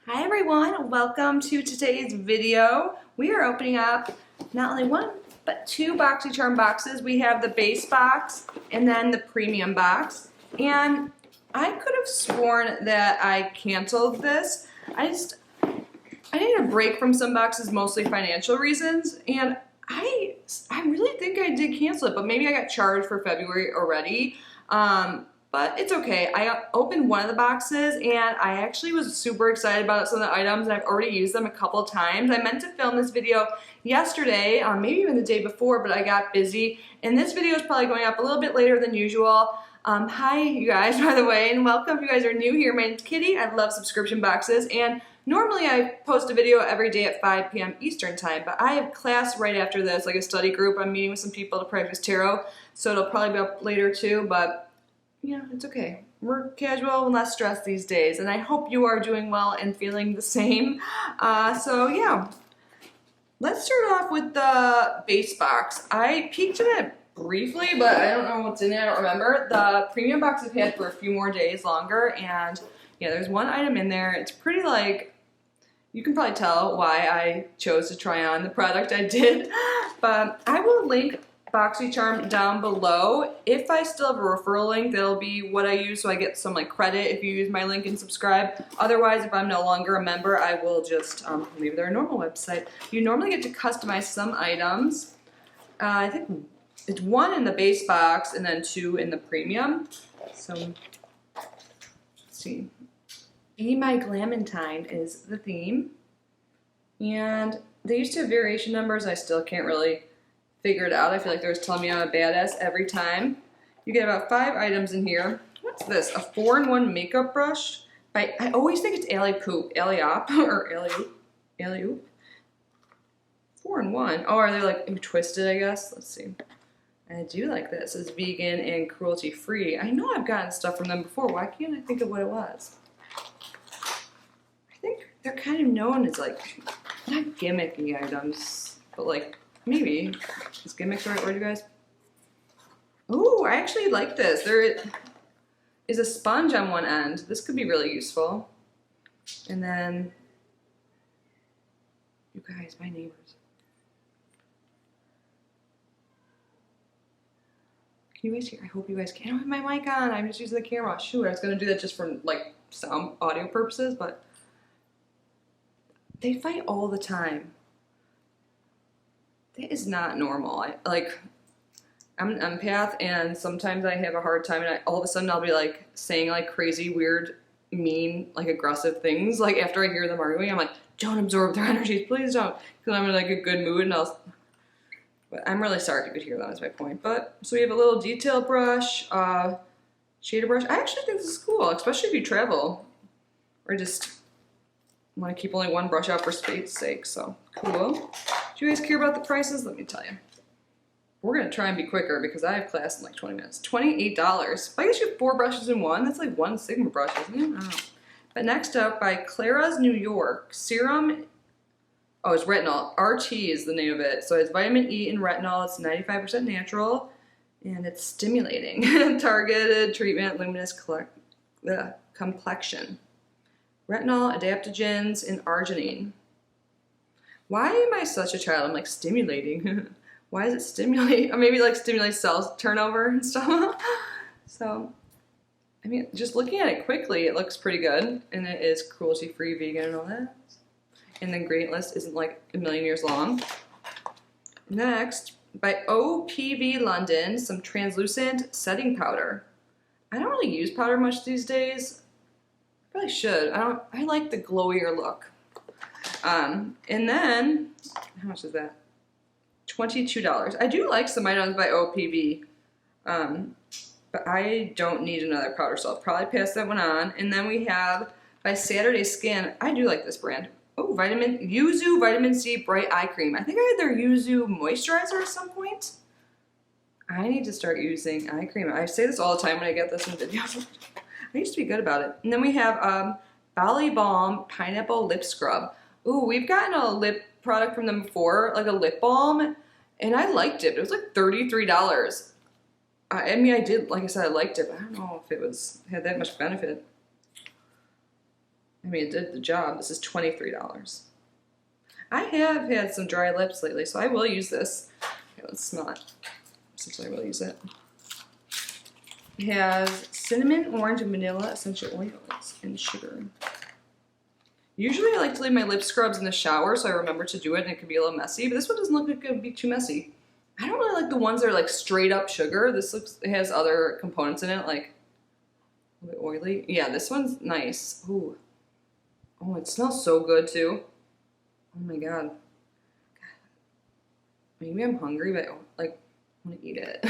Hi everyone, welcome to today's video. We are opening up not only one, but two Boxycharm boxes. We have the base box and then the premium box. And I could have sworn that I canceled this. I needed a break from some boxes, mostly financial reasons, and I really think I did cancel it, but maybe I got charged for February already. But it's okay. I opened one of the boxes and I actually was super excited about some of the items, and I've already used them a couple of times. I meant to film this video yesterday, maybe even the day before, but I got busy. And this video is probably going up a little bit later than usual. Hi you guys, by the way, and welcome if you guys are new here. My name's Kitty. I love subscription boxes, and normally I post a video every day at 5 p.m. Eastern time, but I have class right after this, like a study group. I'm meeting with some people to practice tarot, so it'll probably be up later too, but you know, it's okay. We're casual and less stressed these days, and I hope you are doing well and feeling the same. So yeah, let's start off with the base box. I peeked in it briefly, but I don't know what's in it. I don't remember. The premium box I've had for a few more days longer, and yeah, there's one item in there. It's pretty, like, you can probably tell why I chose to try on the product I did, but I will link Boxycharm down below. If I still have a referral link, that'll be what I use, so I get some like credit if you use my link and subscribe. Otherwise, if I'm no longer a member, I will just leave their normal website. You normally get to customize some items. I think it's one in the base box and then two in the premium. So let's see. Be My Glamantine is the theme, and they used to have variation numbers. I still can't really figure it out. I feel like they're just telling me I'm a badass every time. You get about 5 items in here. What's this? A 4-in-1 makeup brush? I always think it's Alley-Op, or Alley-Oop. 4-in-1. Oh, are they like twisted, I guess? Let's see. I do like this. It's vegan and cruelty-free. I know I've gotten stuff from them before. Why can't I think of what it was? I think they're kind of known as like, not gimmicky items, but like, maybe. Is gimmicks the right word, you guys? Ooh, I actually like this. There is a sponge on one end. This could be really useful. And then, you guys, my neighbors. Can you guys hear? I hope you guys can. I don't have my mic on. I'm just using the camera. Shoot, I was going to do that just for like sound audio purposes, but they fight all the time. That is not normal. I'm an empath, and sometimes I have a hard time, and all of a sudden I'll be like saying like crazy, weird, mean, like aggressive things. Like after I hear them arguing, I'm like, don't absorb their energies, please don't, because I'm in like a good mood, and but I'm really sorry if you could hear that. Is my point. But so we have a little detail brush, shader brush. I actually think this is cool, especially if you travel or just want to keep only one brush out for space's sake. So cool. Do you guys care about the prices? Let me tell you. We're going to try and be quicker because I have class in like 20 minutes. $28. I guess you have 4 brushes in one. That's like 1 Sigma brush, isn't it? I don't know. But next up, by Clara's New York, serum. Oh, it's retinol. RT is the name of it. So it's vitamin E and retinol. It's 95% natural, and it's stimulating. Targeted treatment, luminous complexion. Retinol, adaptogens, and arginine. Why am I such a child? I'm like, stimulating. Why does it stimulate? Or maybe like stimulate cell turnover and stuff. So, I mean, just looking at it quickly, it looks pretty good. And it is cruelty-free, vegan, and all that. And the ingredient list isn't like a million years long. Next, by OPV London, some translucent setting powder. I don't really use powder much these days. I probably should. I like the glowier look. And then, how much is that? $22. I do like some items by OPV, but I don't need another powder, so I'll probably pass that one on. And then we have by Saturday Skin. I do like this brand. Oh, Yuzu Vitamin C Bright Eye Cream. I think I had their Yuzu moisturizer at some point. I need to start using eye cream. I say this all the time when I get this in videos. I used to be good about it. And then we have Bali Balm Pineapple Lip Scrub. Ooh, we've gotten a lip product from them before, like a lip balm, and I liked it. It was like $33. I mean, I did, like I said, I liked it, but I don't know if it had that much benefit. I mean, it did the job. This is $23. I have had some dry lips lately, so I will use this. Okay, let's smell it, since I will use it. It has cinnamon, orange, and vanilla essential oils and sugar. Usually I like to leave my lip scrubs in the shower so I remember to do it, and it can be a little messy, but this one doesn't look like it would be too messy. I don't really like the ones that are like straight up sugar. This looks, it has other components in it, like a little bit oily. Yeah, this one's nice. Ooh. Oh, it smells so good too. Oh my god. Maybe I'm hungry, but like I want to eat it.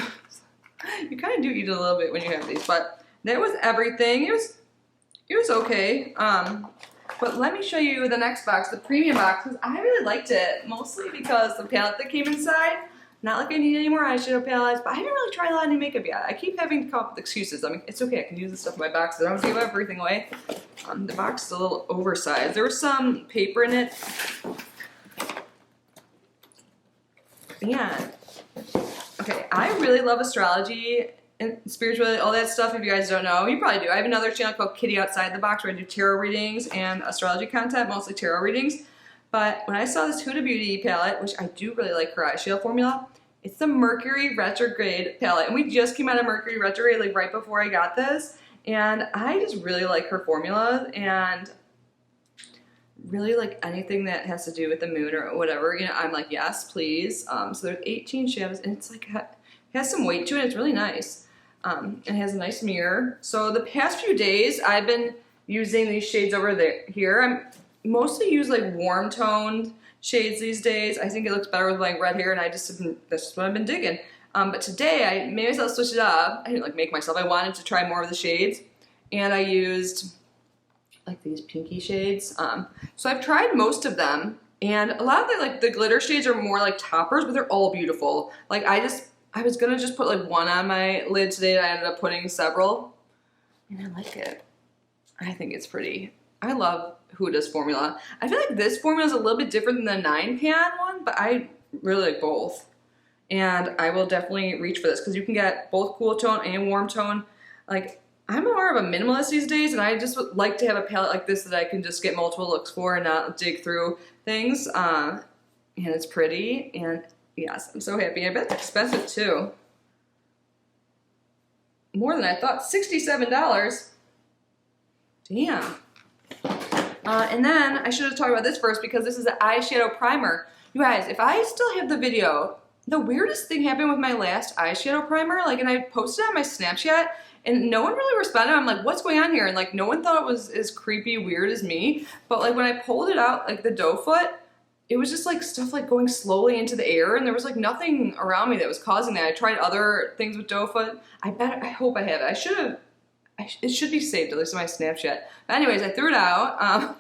You kind of do eat it a little bit when you have these, but that was everything. It was okay. But let me show you the next box, the premium box, because I really liked it, mostly because the palette that came inside. Not like I need any more eyeshadow palettes, but I haven't really tried a lot of new makeup yet. I keep having to come up with excuses. I mean, it's okay, I can use this stuff in my box. I don't give everything away. The box is a little oversized. There was some paper in it. Yeah. Okay, I really love astrology and spirituality, all that stuff. If you guys don't know, you probably do. I have another channel called Kitty Outside the Box where I do tarot readings and astrology content, mostly tarot readings. But when I saw this Huda Beauty palette, which I do really like her eyeshadow formula, it's the Mercury Retrograde palette. And we just came out of Mercury Retrograde like right before I got this. And I just really like her formula and really like anything that has to do with the moon or whatever. You know, I'm like, yes, please. So there's 18 shadows and it's like, it has some weight to it. It's really nice. It has a nice mirror. So the past few days I've been using these shades over there here. I'm mostly use like warm toned shades these days. I think it looks better with like red hair and that's just what I've been digging. But today I made myself switch it up. I didn't like make myself. I wanted to try more of the shades and I used like these pinky shades. So I've tried most of them and a lot of the glitter shades are more like toppers, but they're all beautiful. Like I was gonna just put like one on my lid today and I ended up putting several and I like it. I think it's pretty. I love Huda's formula. I feel like this formula is a little bit different than the 9-pan one, but I really like both. And I will definitely reach for this because you can get both cool tone and warm tone. Like, I'm more of a minimalist these days, and I just would like to have a palette like this that I can just get multiple looks for and not dig through things. And it's pretty, and yes, I'm so happy. I bet it's expensive too. More than I thought, $67. Damn. And then I should have talked about this first because this is an eyeshadow primer. You guys, if I still have the video, the weirdest thing happened with my last eyeshadow primer, like, and I posted it on my Snapchat, and no one really responded. I'm like, what's going on here? And like, no one thought it was as creepy, weird as me. But like, when I pulled it out, like the doe foot, it was just like stuff like going slowly into the air, and there was like nothing around me that was causing that. I tried other things with doe foot. I hope I have it. I should have. It should be saved, at least in my Snapchat. But anyways, I threw it out,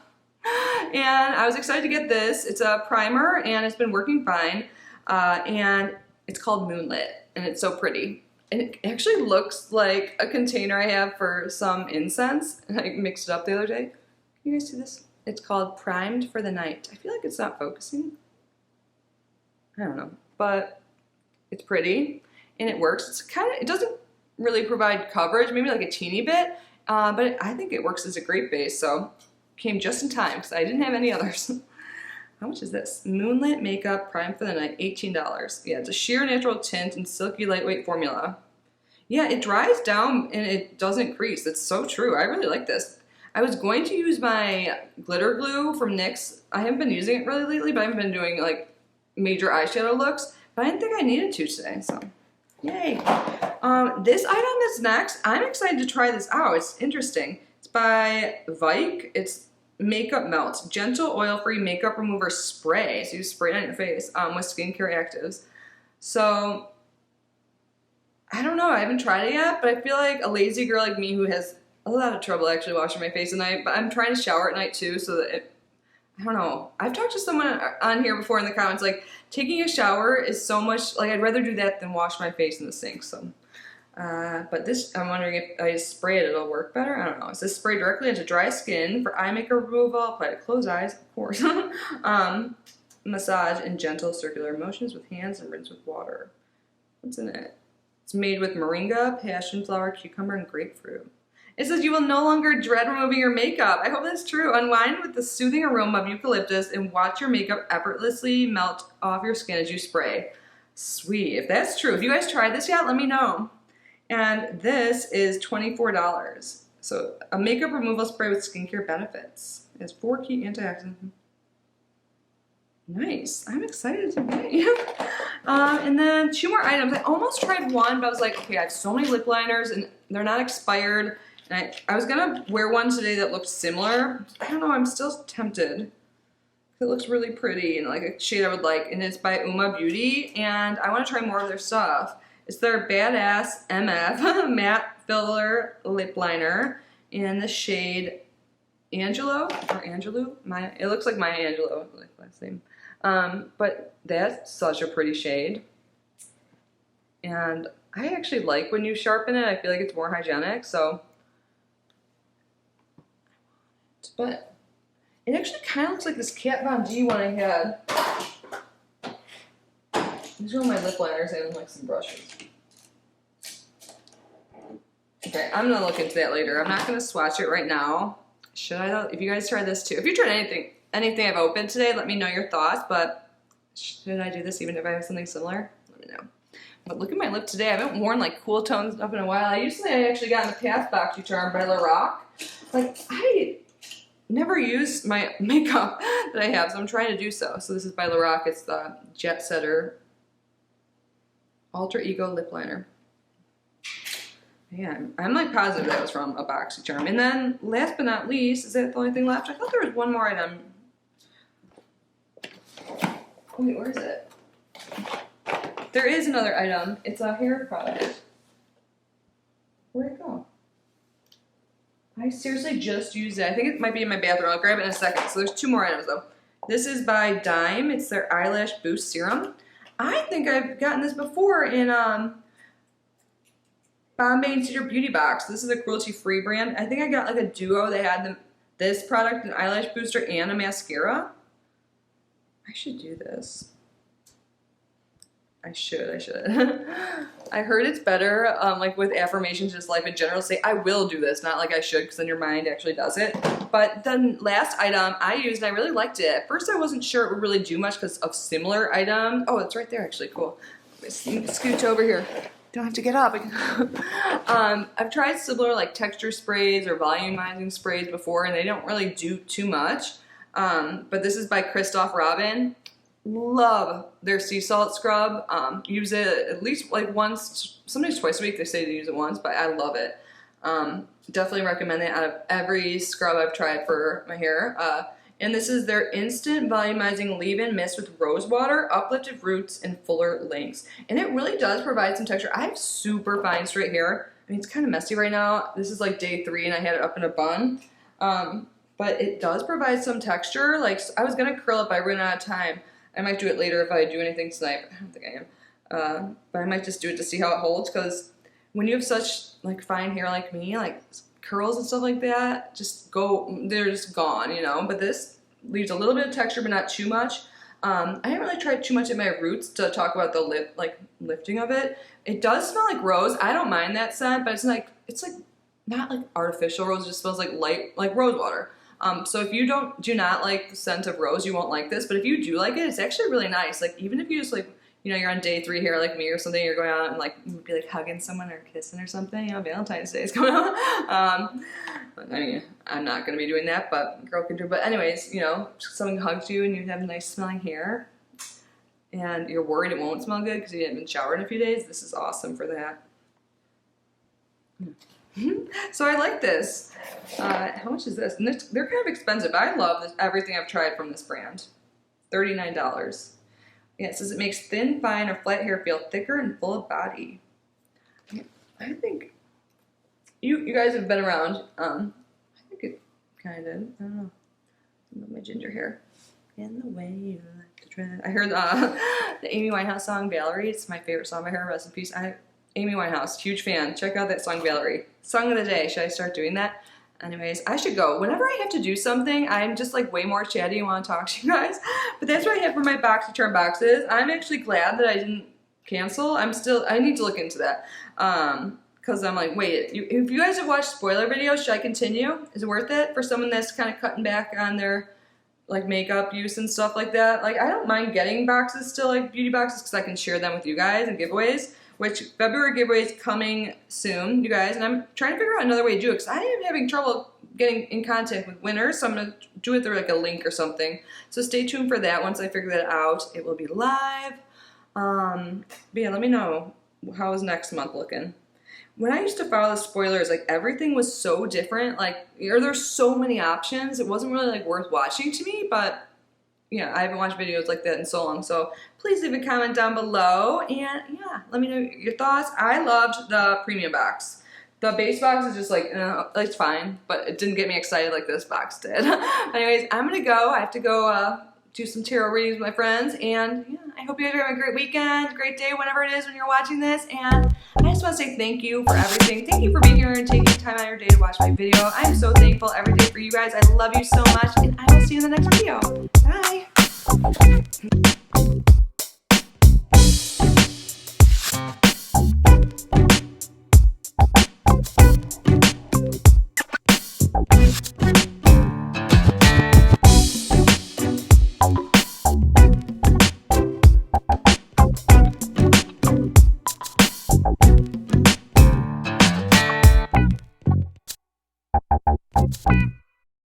and I was excited to get this. It's a primer, and it's been working fine, and it's called Moonlit, and it's so pretty. And it actually looks like a container I have for some incense, and I mixed it up the other day. Can you guys see this? It's called Primed for the Night. I feel like it's not focusing. I don't know, but it's pretty, and it works. It's it doesn't really provide coverage, maybe like a teeny bit, but I think it works as a great base, so came just in time because I didn't have any others. How much is this? Moonlit Makeup Prime for the Night, $18. Yeah, it's a sheer natural tint and silky lightweight formula. Yeah, it dries down and it doesn't crease. It's so true. I really like this. I was going to use my glitter glue from NYX. I haven't been using it really lately, but I haven't been doing like major eyeshadow looks, but I didn't think I needed to today, so yay. This item that's next, I'm excited to try this out. It's interesting. It's by Vike. It's Makeup Melt, gentle oil-free makeup remover spray. So you spray it on your face with skincare actives. So I don't know. I haven't tried it yet, but I feel like a lazy girl like me who has a lot of trouble actually washing my face at night. But I'm trying to shower at night too, so that I don't know. I've talked to someone on here before in the comments, like, taking a shower is so much, like, I'd rather do that than wash my face in the sink, so. But this, I'm wondering if I spray it, it'll work better? I don't know. It says spray directly into dry skin for eye makeup removal, apply to closed eyes, of course. Massage in gentle circular motions with hands and rinse with water. What's in it? It's made with moringa, passion flower, cucumber, and grapefruit. It says you will no longer dread removing your makeup. I hope that's true. Unwind with the soothing aroma of eucalyptus and watch your makeup effortlessly melt off your skin as you spray. Sweet. If that's true, if you guys tried this yet, let me know. And this is $24. So a makeup removal spray with skincare benefits. It has 4 key antioxidants. Nice. I'm excited to get you. And then 2 more items. I almost tried one, but I was like, okay, I have so many lip liners and they're not expired. And I was gonna wear one today that looked similar. I don't know, I'm still tempted. It looks really pretty and like a shade I would like. And it's by Uma Beauty. And I want to try more of their stuff. It's their Badass MF Matte Filler Lip Liner in the shade Angelo or Angelou. It looks like Maya Angelou, like last name. But that's such a pretty shade. And I actually like when you sharpen it. I feel like it's more hygienic. So, but it actually kind of looks like this Kat Von D one I had. These are my lip liners and like some brushes. Okay, I'm gonna look into that later. I'm not gonna swatch it right now. Should I though? If you guys try this too. If you tried anything I've opened today, let me know your thoughts. But should I do this even if I have something similar? Let me know. But look at my lip today. I haven't worn like cool tones up in a while. I actually got in the past Boxycharm by Lorac. Like I never use my makeup that I have, so I'm trying to do so. So this is by Lorac. It's the Jet Setter Alter Ego Lip Liner. Yeah, I'm like positive that was from a Boxycharm. And then last but not least, is that the only thing left? I thought there was one more item. Wait, where is it? There is another item. It's a hair product. Where'd it go? I seriously just used it. I think it might be in my bathroom. I'll grab it in a second. So there's 2 more items though. This is by Dime. It's their Eyelash Boost Serum. I think I've gotten this before in Bombay and Cedar Beauty Box. This is a cruelty-free brand. I think I got like a duo. They had this product, an eyelash booster, and a mascara. I should do this. I should. I heard it's better, like with affirmations, just life in general. Say, I will do this, not like I should, because then your mind actually does it. But the last item I used, and I really liked it. At first, I wasn't sure it would really do much because of similar items. Oh, it's right there, actually. Cool. Let me scooch over here. Don't have to get up. I've tried similar like texture sprays or volumizing sprays before, and they don't really do too much. But this is by Christoph Robin. Love their sea salt scrub. Use it at least like once, sometimes twice a week. They say to use it once, but I love it. Definitely recommend it out of every scrub I've tried for my hair. And this is their instant volumizing leave-in mist with rose water, uplifted roots, and fuller lengths. And it really does provide some texture. I have super fine straight hair. I mean, it's kind of messy right now. This is like day 3 and I had it up in a bun. But it does provide some texture. Like I was gonna curl it, but I ran out of time. I might do it later if I do anything tonight. I don't think I am. But I might just do it to see how it holds, because when you have such like fine hair like me, like curls and stuff like that, they're just gone, you know. But this leaves a little bit of texture, but not too much. I haven't really tried too much at my roots to talk about the lifting of it. It does smell like rose. I don't mind that scent, but it's like not like artificial rose. It just smells like light, like rose water. So if you do not like the scent of rose, you won't like this. But if you do like it, it's actually really nice. Like even if you just like, you know, you're on day 3 here like me or something, you're going out and like you'd be like hugging someone or kissing or something. You know, Valentine's Day is coming up. I mean, I'm not gonna be doing that, but girl can do it. But anyways, you know, someone hugs you and you have nice smelling hair, and you're worried it won't smell good because you haven't showered in a few days. This is awesome for that. So I like this. How much is this? And they're kind of expensive. I love this, everything I've tried from this brand. $39. Yeah, it says it makes thin, fine, or flat hair feel thicker and full of body. I think you guys have been around. I think it kind of, I don't know. My ginger hair. In the way you like to tread. I heard the Amy Winehouse song, Valerie. It's my favorite song by her. Rest in peace. Amy Winehouse, huge fan. Check out that song, Valerie. Song of the day. Should I start doing that? Anyways, I should go. Whenever I have to do something, I'm just like way more chatty and want to talk to you guys. But that's what I have for my Boxycharm boxes. I'm actually glad that I didn't cancel. I need to look into that. because I'm like, wait, if you guys have watched spoiler videos, should I continue? Is it worth it for someone that's kind of cutting back on their like makeup use and stuff like that? Like, I don't mind getting boxes still, like beauty boxes, because I can share them with you guys and giveaways, which February giveaway is coming soon, you guys, and I'm trying to figure out another way to do it, because I am having trouble getting in contact with winners, so I'm going to do it through like a link or something. So stay tuned for that. Once I figure that out, it will be live. But yeah, let me know how is next month looking. When I used to follow the spoilers, like everything was so different, like, or there's so many options, it wasn't really like worth watching to me, but yeah, I haven't watched videos like that in so long, so please leave a comment down below, and yeah, let me know your thoughts. I loved the premium box. The base box is just like, it's fine, but it didn't get me excited like this box did. Anyways, I'm gonna go. I have to go do some tarot readings with my friends, and yeah, I hope you guys are having a great weekend, great day, whenever it is when you're watching this, and I just want to say thank you for everything. Thank you for being here and taking time out of your day to watch my video. I'm so thankful every day for you guys. I love you so much, and I will see you in the next video.